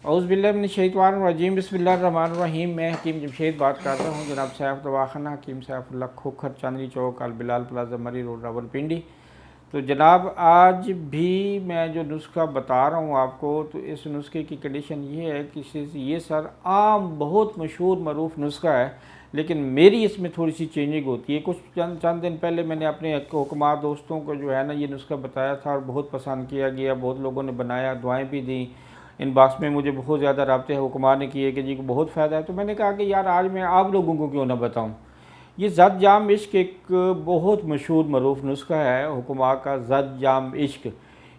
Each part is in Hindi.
औज़ुबिल्लाहिमिनश्शैतानिर्रजीम बिस्मिल्लाहिर्रहमानिर्रहीम। मैं हकीम जमशेद बात करता हूँ, जनाब सैफ दवाखाना हकीम सैफुल्लाह खोखर, चांदनी चौक, अल बिलाल प्लाजा, मरी रोड, रावलपिंडी। तो जनाब आज भी मैं जो नुस्खा बता रहा हूँ आपको, तो इस नुस्खे की कंडीशन ये है कि ये सर आम बहुत मशहूर मरूफ नुस्खा है, लेकिन मेरी इसमें थोड़ी सी चेंजिंग होती है। कुछ चंद दिन पहले मैंने अपने हुक्मा दोस्तों को जो है ना ये नुस्खा बताया था और बहुत पसंद किया गया, बहुत लोगों ने बनाया, दुआएं भी दी। इनबॉक्स में मुझे बहुत ज़्यादा रब्ते हुक्मा ने किए कि जी को बहुत फ़ायदा है। तो मैंने कहा कि यार आज मैं आप लोगों को क्यों ना बताऊँ। ये ज़द जाम इश्क एक बहुत मशहूर मरूफ नुस्खा है हुक्मा का, ज़द जाम इश्क।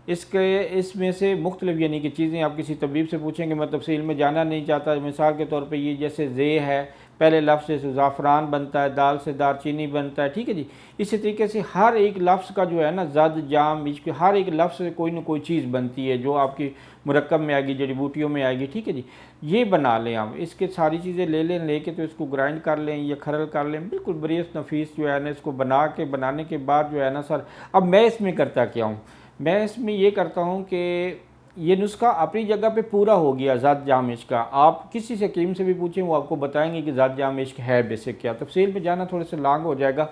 इसमें से मुख्तलिफ यानी कि चीज़ें आप किसी तबीब से पूछेंगे, मैं तफसील में जाना नहीं चाहता। मिसाल के तौर पे ये जैसे जे है, पहले लफ्ज़ से ज़ाफ़रान बनता है, दाल से दारचीनी बनता है, ठीक है जी। इसी तरीके से हर एक लफ्ज़ का जो है ना ज़द जाम इश्क, हर एक लफ्ज़ से कोई ना कोई चीज़ बनती है जो आपकी मुरक्कब में आएगी, जड़ी बूटियों में आएगी, ठीक है जी। ये बना लें आप, इसके सारी चीज़ें ले लें, लेके तो इसको ग्राइंड कर लें या खरल कर लें, बिल्कुल बरीस नफीस जो है ना। इसको बनाने के बाद जो है ना सर, अब मैं इसमें करता क्या हूँ, मैं इसमें ये करता हूँ कि ये नुस्खा अपनी जगह पे पूरा हो गया। ज़ात जाम इश्क का आप किसी से हकीम से भी पूछें, वो आपको बताएंगे कि ज़ात जाम इश्क है बेसिक क्या। तफसील में जाना थोड़े से लॉन्ग हो जाएगा,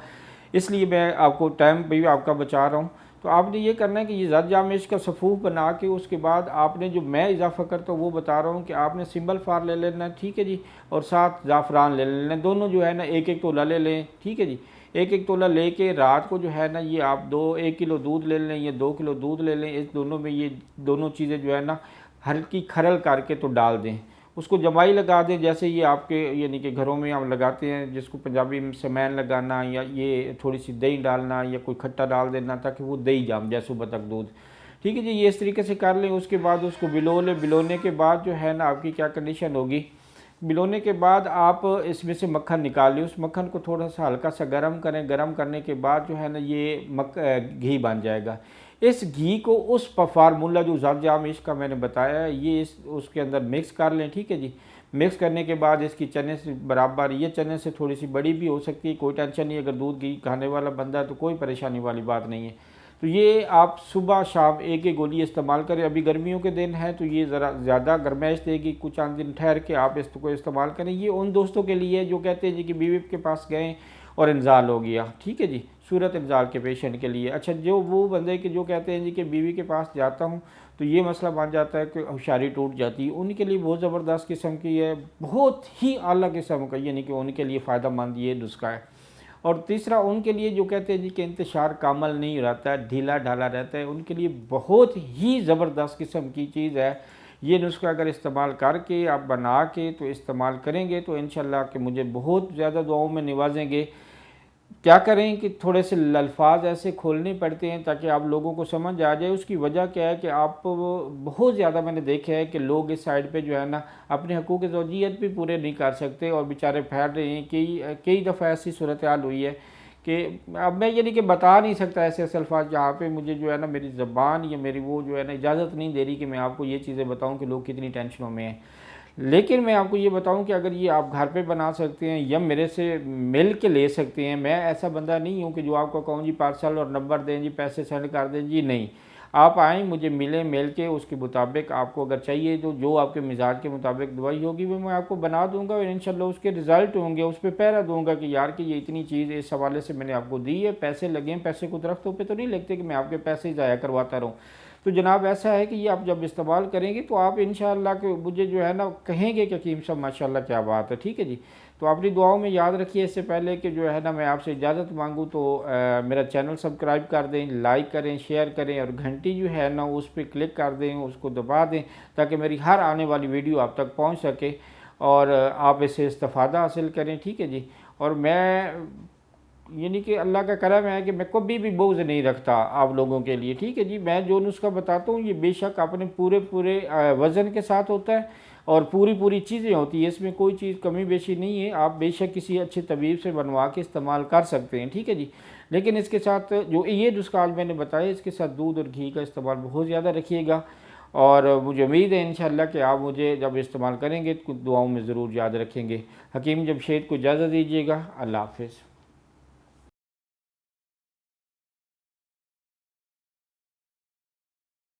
इसलिए मैं आपको टाइम भी आपका बचा रहा हूँ। तो आपने ये करना है कि ये ज़ात जाम इश्क का सफ़ूफ बना के उसके बाद आपने जो मैं इजाफा करता हूँ वो बता रहा हूँ कि आपने सिंबल फार ले लेना, ठीक है जी, और साथ ज़ाफ़रान ले लेना। दोनों जो है ना एक एक तोला ले लें, ठीक है जी। एक एक तोला लेके रात को जो है ना ये आप 1 किलो दूध ले लें या 2 किलो दूध ले लें। इस दोनों में ये दोनों चीज़ें जो है ना हल्की खरल करके तो डाल दें, उसको जमाई लगा दें। जैसे ये आपके यानी कि घरों में हम लगाते हैं, जिसको पंजाबी में समैन लगाना, या ये थोड़ी सी दही डालना या कोई खट्टा डाल देना ताकि वो दही जाम जाए सुबह तक दूध, ठीक है जी। ये इस तरीके से कर लें। उसके बाद उसको बिलो लें। बिलोने के बाद जो है ना आपकी क्या कंडीशन होगी, बिलोने के बाद आप इसमें से मक्खन निकाल लें। उस मक्खन को थोड़ा सा हल्का सा गर्म करें। गर्म करने के बाद जो है ना ये घी बन जाएगा। इस घी को उस फार्मूला जो ज़ात जाम इश्क का मैंने बताया है ये उसके अंदर मिक्स कर लें, ठीक है जी। मिक्स करने के बाद इसकी चने से बराबर, ये चने से थोड़ी सी बड़ी भी हो सकती है, कोई टेंशन नहीं। अगर दूध घी खाने वाला बंदा है तो कोई परेशानी वाली बात नहीं है। तो ये आप सुबह शाम एक एक गोली इस्तेमाल करें। अभी गर्मियों के दिन हैं तो ये ज़रा ज़्यादा गर्माइश देगी, कुछ चंद दिन ठहर के आप इसको इस्तेमाल करें। ये उन दोस्तों के लिए जो कहते हैं जी कि बीवी के पास गए और इंजाल हो गया, ठीक है जी, सूरत इंजाल के पेशेंट के लिए। अच्छा, जो वो बंदे के जो कहते हैं जी कि बीवी के पास जाता हूँ तो ये मसला बन जाता है कि होशियारी टूट जाती है, उनके लिए बहुत ज़बरदस्त किस्म की है, बहुत ही आला किस्म का, यानी कि उनके लिए फ़ायदा मंद ये नुस्खा है। और तीसरा उनके लिए जो कहते हैं जी कि इंतशार कामल नहीं रहता है, ढीला ढाला रहता है, उनके लिए बहुत ही ज़बरदस्त किस्म की चीज़ है ये नुस्खा। अगर इस्तेमाल करके आप बना के तो इस्तेमाल करेंगे तो इंशाल्लाह कि मुझे बहुत ज़्यादा दुआओं में नवाजेंगे। क्या करें कि थोड़े से अल्फाज ऐसे खोलने पड़ते हैं ताकि आप लोगों को समझ आ जाए। उसकी वजह क्या है कि आप बहुत ज़्यादा मैंने देखा है कि लोग इस साइड पे जो है ना अपने हकूक़ ज़ौजियत भी पूरे नहीं कर सकते और बेचारे फैल रहे हैं। कई दफ़ा ऐसी सूरत हाल हुई है कि अब मैं यानी कि बता नहीं सकता ऐसे ऐसे अल्फाज जहाँ पे मुझे जो है ना मेरी ज़बान या मेरी वो जो है ना इजाज़त नहीं दे रही कि मैं आपको ये चीज़ें बताऊँ कि लोग कितनी टेंशनों में हैं। लेकिन मैं आपको ये बताऊं कि अगर ये आप घर पे बना सकते हैं या मेरे से मिल के ले सकते हैं। मैं ऐसा बंदा नहीं हूं कि जो आपको कहूँ जी पार्सल और नंबर दें जी, पैसे सेंड कर दें जी, नहीं। आप आएँ, मुझे मिलें, मिल के उसके मुताबिक आपको अगर चाहिए तो जो आपके मिजाज के मुताबिक दवाई होगी वो मैं आपको बना दूंगा और इंशाल्लाह उसके रिज़ल्ट होंगे, उस पर पहरा दूंगा कि यार कि ये इतनी चीज़ इस हवाले से मैंने आपको दी है, पैसे लगे हैं, पैसे को दरख्तों पर तो नहीं लगते कि मैं आपके पैसे ज़ाया करवाता रहूँ। तो जनाब ऐसा है कि ये आप जब इस्तेमाल करेंगे तो आप इंशाअल्लाह कि मुझे जो है ना कहेंगे कि हकीम साहब माशाअल्लाह क्या बात है, ठीक है जी। तो अपनी दुआओं में याद रखिए। इससे पहले कि जो है ना मैं आपसे इजाज़त मांगूँ तो मेरा चैनल सब्सक्राइब कर दें, लाइक करें, शेयर करें और घंटी जो है ना उस पर क्लिक कर दें, उसको दबा दें ताकि मेरी हर आने वाली वीडियो आप तक पहुँच सके और आप इससे इस्तेफ़ादा हासिल करें, ठीक है जी। और मैं यानी कि अल्लाह का करम है कि मैं कभी भी बोझ नहीं रखता आप लोगों के लिए, ठीक है जी। मैं जो नुस्खा बताता हूँ ये बेशक अपने पूरे पूरे वज़न के साथ होता है और पूरी पूरी चीज़ें होती है, इसमें कोई चीज़ कमी बेशी नहीं है। आप बेशक किसी अच्छे तबीब से बनवा के इस्तेमाल कर सकते हैं, ठीक है जी। लेकिन इसके साथ जो ये नुस्खा आज मैंने बताया इसके साथ दूध और घी का इस्तेमाल बहुत ज़्यादा रखिएगा और मुझे उम्मीद है इंशाअल्लाह कि आप मुझे जब इस्तेमाल करेंगे तो दुआओं में ज़रूर याद रखेंगे। हकीम जमशेद को इजाज़त दीजिएगा। अल्लाह हाफ़िज़।